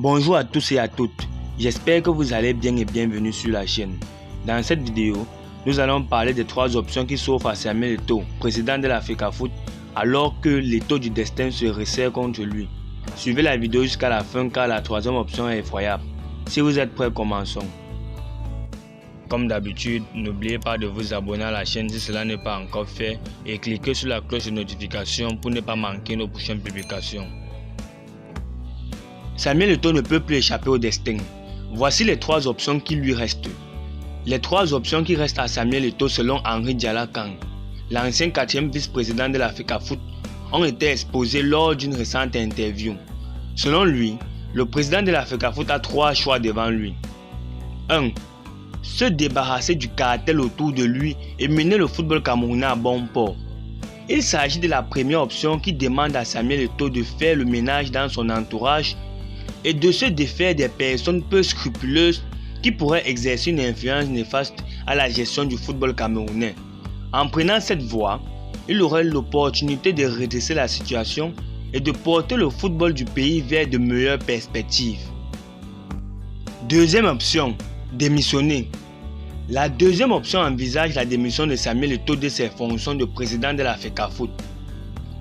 Bonjour à tous et à toutes, j'espère que vous allez bien et bienvenue sur la chaîne. Dans cette vidéo, nous allons parler des 3 options qui s'offrent à Samuel Eto'o, président de l'Africafoot, alors que l'étau du destin se resserre contre lui. Suivez la vidéo jusqu'à la fin car la 3e option est effroyable. Si vous êtes prêts, commençons. Comme d'habitude, n'oubliez pas de vous abonner à la chaîne si cela n'est pas encore fait et cliquez sur la cloche de notification pour ne pas manquer nos prochaines publications. Samuel Eto'o ne peut plus échapper au destin. Voici les 3 options qui lui restent. Les 3 options qui restent à Samuel Eto'o selon Henri Diala Kang, l'ancien 4e vice-président de l'Africafoot, ont été exposées lors d'une récente interview. Selon lui, le président de l'Africafoot a 3 choix devant lui. 1. Se débarrasser du cartel autour de lui et mener le football camerounais à bon port. Il s'agit de la première option qui demande à Samuel Eto'o de faire le ménage dans son entourage et de se défaire des personnes peu scrupuleuses qui pourraient exercer une influence néfaste à la gestion du football camerounais. En prenant cette voie, il aurait l'opportunité de redresser la situation et de porter le football du pays vers de meilleures perspectives. Deuxième option, démissionner. La 2e option envisage la démission de Samuel Eto'o de ses fonctions de président de l'Africafoot.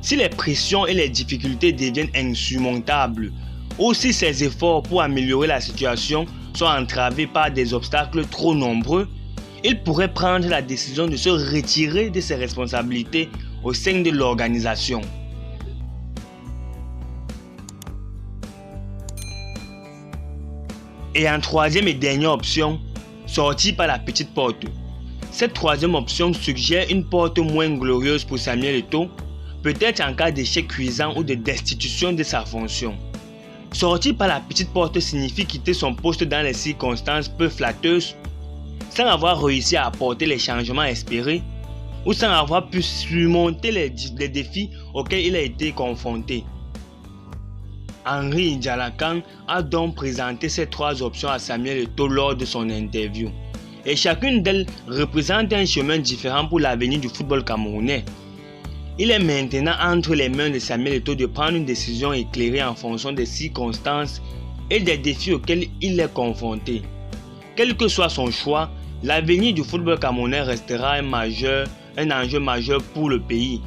Si les pressions et les difficultés deviennent insurmontables, ou si ses efforts pour améliorer la situation sont entravés par des obstacles trop nombreux, il pourrait prendre la décision de se retirer de ses responsabilités au sein de l'organisation. Et en 3e et dernière option, sortir par la petite porte. Cette 3e option suggère une porte moins glorieuse pour Samuel Eto'o, peut-être en cas d'échec cuisant ou de destitution de sa fonction. Sortir par la petite porte signifie quitter son poste dans les circonstances peu flatteuses, sans avoir réussi à apporter les changements espérés ou sans avoir pu surmonter les défis auxquels il a été confronté. Henri Diala Kang a donc présenté ces 3 options à Samuel Eto'o lors de son interview. Et chacune d'elles représente un chemin différent pour l'avenir du football camerounais. Il est maintenant entre les mains de Samuel Eto'o de prendre une décision éclairée en fonction des circonstances et des défis auxquels il est confronté. Quel que soit son choix, l'avenir du football camerounais restera un enjeu majeur pour le pays.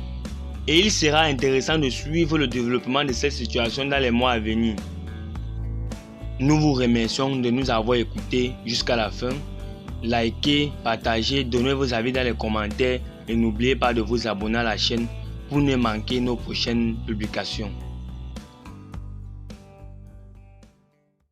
Et il sera intéressant de suivre le développement de cette situation dans les mois à venir. Nous vous remercions de nous avoir écoutés jusqu'à la fin. Likez, partagez, donnez vos avis dans les commentaires et n'oubliez pas de vous abonner à la chaîne pour ne manquer nos prochaines publications.